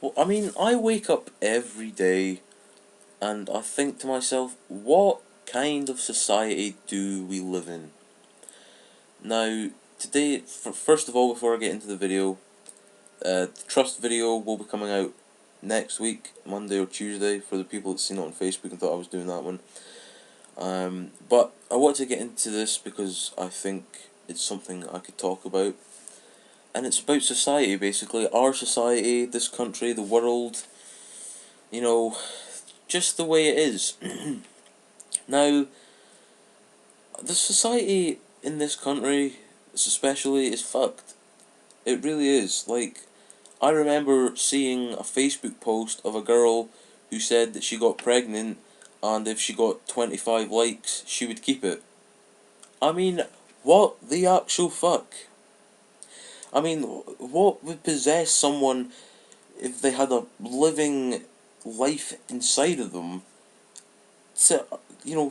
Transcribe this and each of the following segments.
Well, I mean, I wake up every day and I think to myself, what kind of society do we live in? Now, today, first of all, before I get into the video, the trust video will be coming out next week, Monday or Tuesday, for the people that seen it on Facebook and thought I was doing that one. But I want to get into this because I think it's something I could talk about. And it's about society, basically. Our society, this country, the world, you know, just the way it is. Now, the society in this country, especially, is fucked. It really is. Like, I remember seeing a Facebook post of a girl who said that she got pregnant and if she got 25 likes, she would keep it. I mean, what the actual fuck? I mean, what would possess someone if they had a living life inside of them to,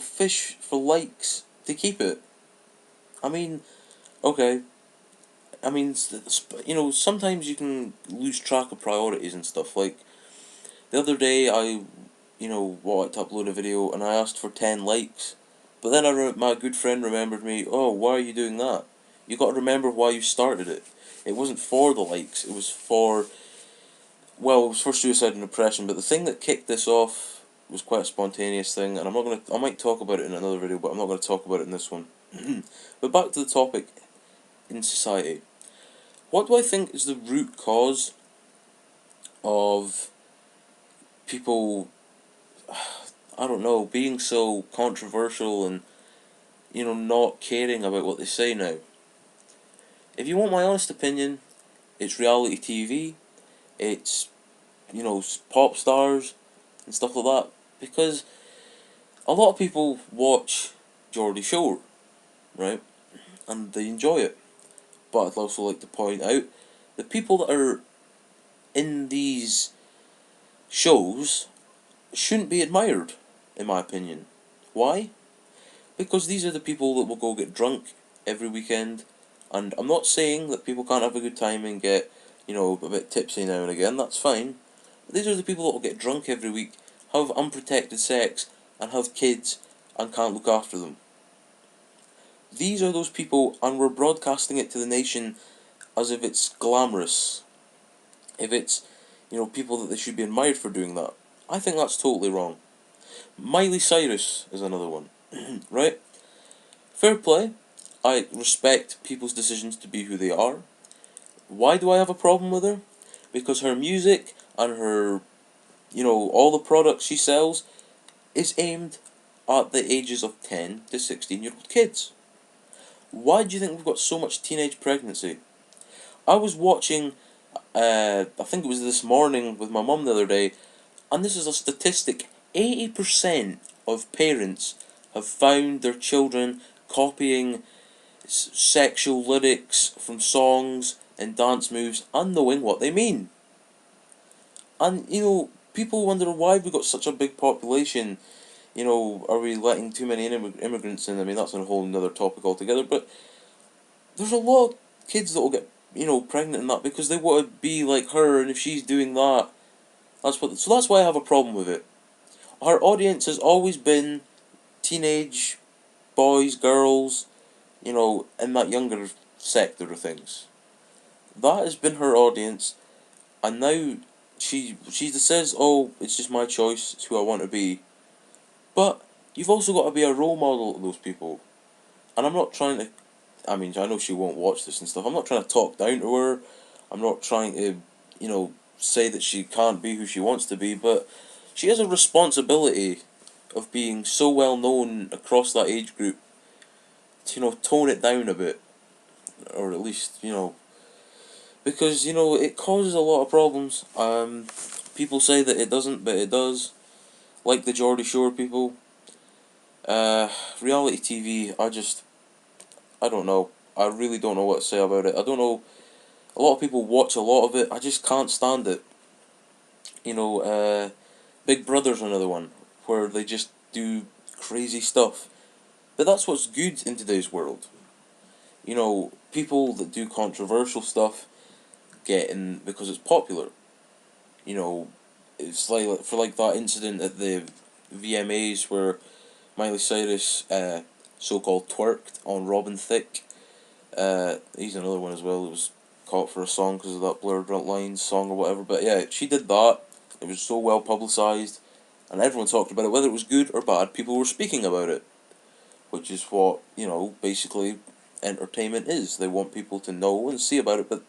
fish for likes to keep it? I mean, okay. I mean, sometimes you can lose track of priorities and stuff. Like, the other day, wanted to upload a video and I asked for 10 likes. But then my good friend remembered me, oh, why are you doing that? You got to remember why you started it. It wasn't for the likes, it was for, well, it was for suicide and depression, but the thing that kicked this off was quite a spontaneous thing, and I might talk about it in another video, but I'm not gonna talk about it in this one. But back to the topic in society. What do I think is the root cause of people, I don't know, being so controversial and, not caring about what they say now? If you want my honest opinion, it's reality TV, it's, pop stars and stuff like that. Because a lot of people watch Geordie Shore, right? And they enjoy it. But I'd also like to point out the people that are in these shows shouldn't be admired, in my opinion. Why? Because these are the people that will go get drunk every weekend. And I'm not saying that people can't have a good time and get, a bit tipsy now and again, that's fine. But these are the people that will get drunk every week, have unprotected sex, and have kids, and can't look after them. These are those people, and we're broadcasting it to the nation as if it's glamorous. If it's, people that they should be admired for doing that. I think that's totally wrong. Miley Cyrus is another one, right? Fair play. I respect people's decisions to be who they are. Why do I have a problem with her? Because her music and her, all the products she sells is aimed at the ages of 10 to 16-year-old kids. Why do you think we've got so much teenage pregnancy? I was watching, I think it was this morning with my mum the other day, and this is a statistic: 80% of parents have found their children copying sexual lyrics from songs and dance moves unknowing what they mean. And, people wonder why we've got such a big population. Are we letting too many immigrants in? I mean, that's a whole other topic altogether, but there's a lot of kids that will get, pregnant and that because they want to be like her, and if she's doing that, so that's why I have a problem with it. Our audience has always been teenage boys, girls, in that younger sector of things. That has been her audience, and now she says, "Oh, it's just my choice. It's who I want to be." But you've also got to be a role model to those people. And I'm not trying to. I mean, I know she won't watch this and stuff. I'm not trying to talk down to her. I'm not trying to, say that she can't be who she wants to be. But she has a responsibility of being so well known across that age group to, tone it down a bit, or at least, because it causes a lot of problems. People say that it doesn't, but it does. Like the Geordie Shore people. Reality TV. I don't know. I really don't know what to say about it. I don't know. A lot of people watch a lot of it. I just can't stand it. Big Brother's another one where they just do crazy stuff. But that's what's good in today's world. People that do controversial stuff get in because it's popular. You know, it's like for like that incident at the VMAs where Miley Cyrus so called twerked on Robin Thicke. He's another one as well. It was caught for a song because of that Blurred Lines song or whatever. But yeah, she did that. It was so well publicised, and everyone talked about it, whether it was good or bad. People were speaking about it, which is what, you know, basically entertainment is. They want people to know and see about it, but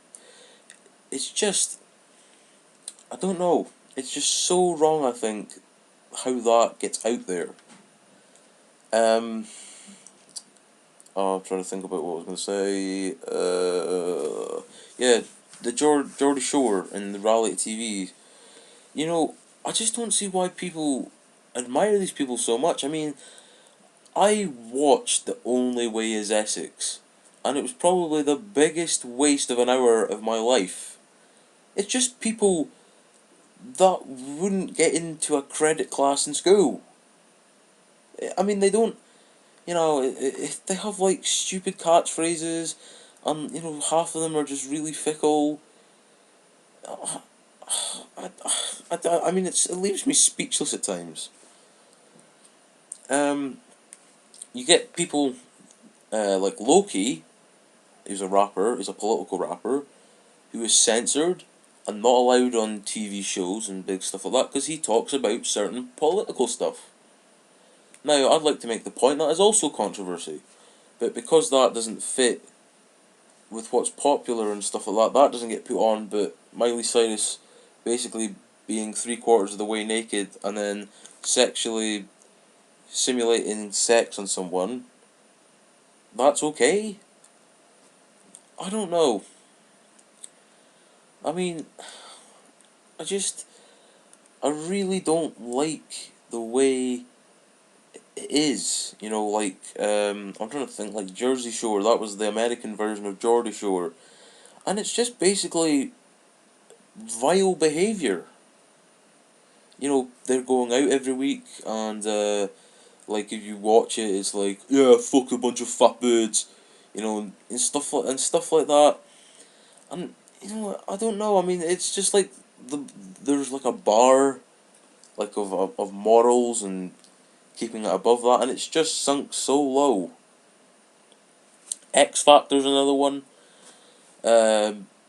it's just, I don't know. It's just so wrong, I think, how that gets out there. Um, I'm trying to think about what I was going to say. Yeah, the Geordie Shore and the reality TV. You know, I just don't see why people admire these people so much. I mean, I watched The Only Way Is Essex, and it was probably the biggest waste of an hour of my life. It's just people that wouldn't get into a credit class in school. I mean, they don't, you know, they have like stupid catchphrases, and you know, half of them are just really fickle. I, I mean, it leaves me speechless at times. Um, you get people like Loki, who's a rapper, who's a political rapper, who is censored and not allowed on TV shows and big stuff like that because he talks about certain political stuff. Now, I'd like to make the point that is also controversy, but because that doesn't fit with what's popular and stuff like that, that doesn't get put on. But Miley Cyrus basically being 3/4 of the way naked and then sexually simulating sex on someone, that's okay? I don't know. I mean, I just, I really don't like the way it is. You know, like, I'm trying to think, like Jersey Shore, that was the American version of Geordie Shore. And it's just basically vile behaviour. You know, they're going out every week, and like if you watch it, it's like, yeah, fuck a bunch of fat birds, you know, and stuff like that. And you know, I don't know. I mean, it's just like there's like a bar, like of morals and keeping it above that, and it's just sunk so low. X Factor's another one.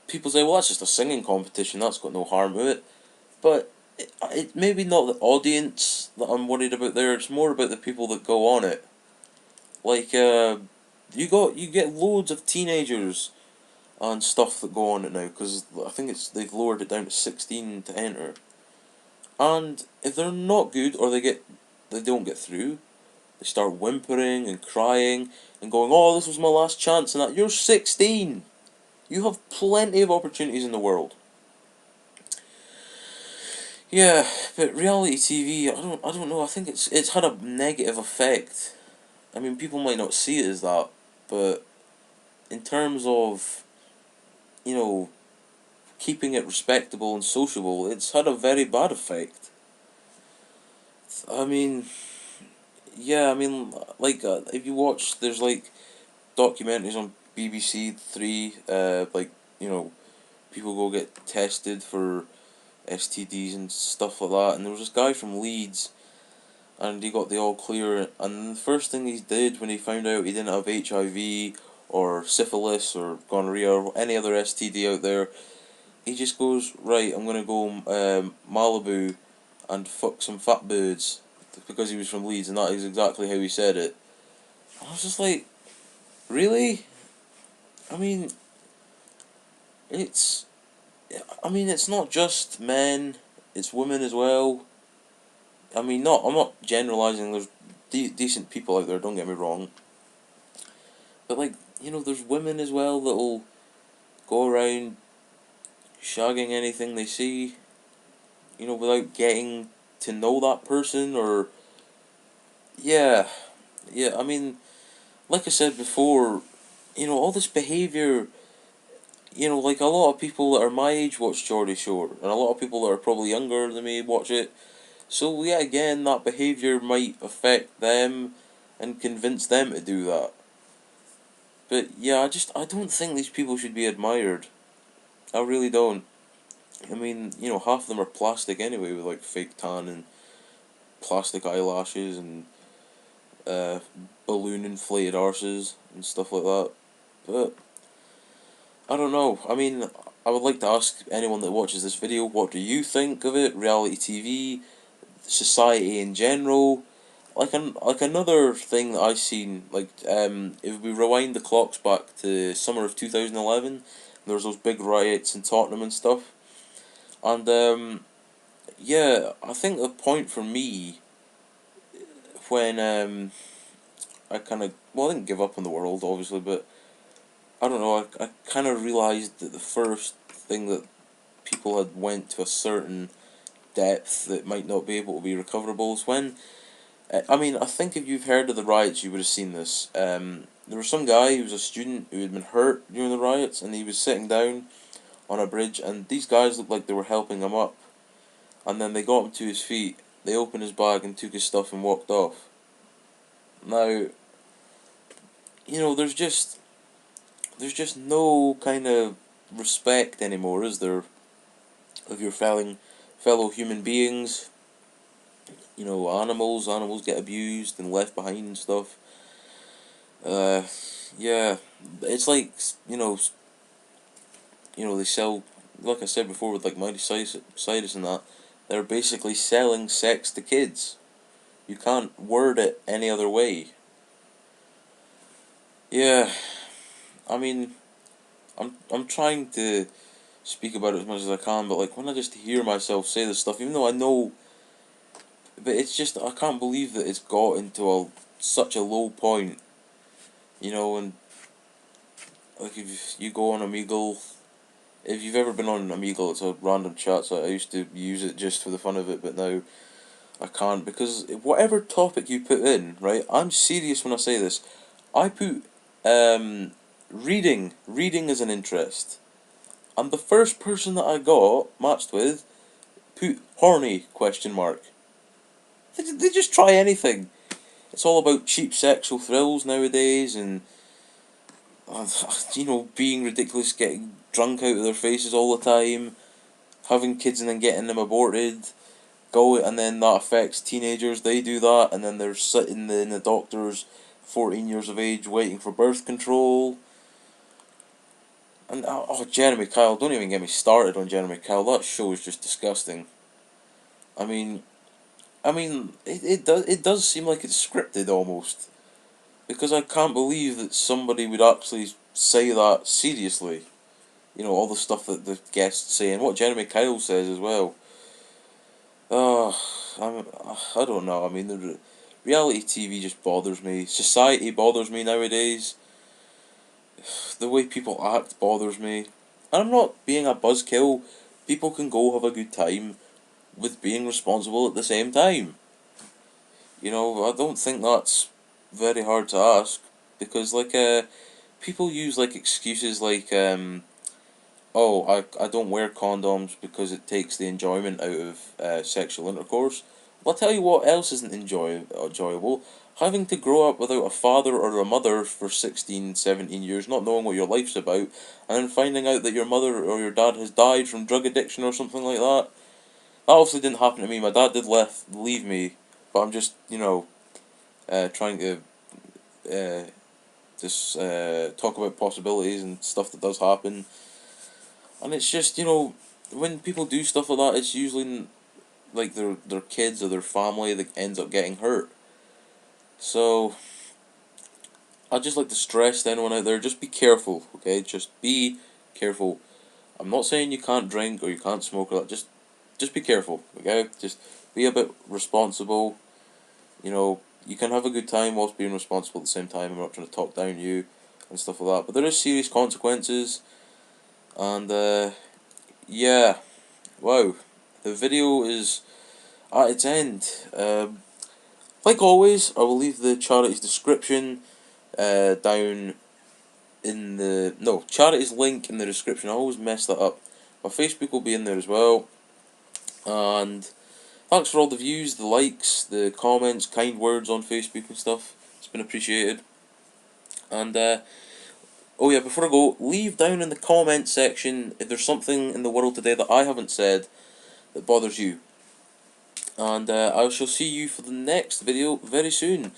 People say, well, that's just a singing competition. That's got no harm to it. But it maybe not the audience that I'm worried about there. It's more about the people that go on it. Like you get loads of teenagers and stuff that go on it now because I think they've lowered it down to 16 to enter. And if they're not good or they don't get through, they start whimpering and crying and going, "Oh, this was my last chance," and that you're 16. You have plenty of opportunities in the world. Yeah, but reality TV, I don't know. I think it's had a negative effect. I mean, people might not see it as that, but in terms of, you know, keeping it respectable and sociable, it's had a very bad effect. I mean, yeah, I mean, like if you watch, there's like documentaries on BBC Three, like, you know, people go get tested for STDs and stuff like that, and there was this guy from Leeds, and he got the all clear, and the first thing he did when he found out he didn't have HIV or syphilis or gonorrhea or any other STD out there, he just goes, right, I'm gonna go Malibu and fuck some fat birds, because he was from Leeds, and that is exactly how he said it. I was just like, really? I mean, it's, it's not just men, it's women as well. I mean, I'm not generalizing. There's decent people out there. Don't get me wrong. But like, you know, there's women as well that'll go around shagging anything they see, you know, without getting to know that person, or yeah, yeah. I mean, like I said before, you know, all this behavior. You know, like a lot of people that are my age watch Geordie Shore, and a lot of people that are probably younger than me watch it. So yeah, again, that behavior might affect them and convince them to do that. But yeah, I don't think these people should be admired. I really don't. I mean, half of them are plastic anyway, with like fake tan and plastic eyelashes and uh, balloon inflated arses and stuff like that. But I don't know. I mean, I would like to ask anyone that watches this video, what do you think of it? Reality TV, society in general. Like another thing that I've seen, like if we rewind the clocks back to summer of 2011, there was those big riots in Tottenham and stuff, and yeah, I think the point for me when I kind of, well, I didn't give up on the world obviously, but I don't know, I kind of realized that the first thing that people had went to a certain depth that might not be able to be recoverable is when, I mean, I think if you've heard of the riots, you would have seen this. There was some guy who was a student who had been hurt during the riots, and he was sitting down on a bridge, and these guys looked like they were helping him up. And then they got him to his feet, they opened his bag and took his stuff and walked off. Now, there's just no kind of respect anymore, is there, of your fellow human beings. Animals get abused and left behind and stuff. Uh, yeah, it's like they sell, like I said before with like Miley Cyrus and that. They're basically selling sex to kids. You can't word it any other way. Yeah, I mean, I'm trying to speak about it as much as I can, but like when I just hear myself say this stuff, even though I know, but it's just I can't believe that it's got into such a low point, and like if you go on Omegle, if you've ever been on Omegle, it's a random chat, so I used to use it just for the fun of it, but now I can't because whatever topic you put in, right? I'm serious when I say this. I put um, reading as an interest, and the first person that I got matched with put horny question mark. They just try anything. It's all about cheap sexual thrills nowadays, and being ridiculous, getting drunk out of their faces all the time, having kids and then getting them aborted. And then that affects teenagers. They do that, and then they're sitting in the doctors, 14 years of age, waiting for birth control. And Jeremy Kyle, don't even get me started on Jeremy Kyle. That show is just disgusting. I mean, it does seem like it's scripted almost, because I can't believe that somebody would actually say that seriously. All the stuff that the guests say and what Jeremy Kyle says as well. Oh, I don't know. I mean, the reality TV just bothers me. Society bothers me nowadays. The way people act bothers me. And I'm not being a buzzkill. People can go have a good time with being responsible at the same time. I don't think that's very hard to ask, because people use like excuses like oh, I don't wear condoms because it takes the enjoyment out of sexual intercourse. Well, I'll tell you what else isn't enjoyable. Having to grow up without a father or a mother for 16, 17 years, not knowing what your life's about, and then finding out that your mother or your dad has died from drug addiction or something like that. That obviously didn't happen to me. My dad did leave me, but I'm just, trying to just talk about possibilities and stuff that does happen. And it's just, when people do stuff like that, it's usually like their kids or their family that ends up getting hurt. So I'd just like to stress to anyone out there, just be careful, okay? Just be careful. I'm not saying you can't drink or you can't smoke or that. Just be careful, okay? Just be a bit responsible. You can have a good time whilst being responsible at the same time. I'm not trying to talk down you and stuff like that. But there is serious consequences. And yeah, wow. The video is at its end. Like always, I will leave the charity's description down in the... No, charity's link in the description. I always mess that up. My Facebook will be in there as well. And thanks for all the views, the likes, the comments, kind words on Facebook and stuff. It's been appreciated. And Oh yeah, before I go, leave down in the comment section if there's something in the world today that I haven't said that bothers you. And I shall see you for the next video very soon.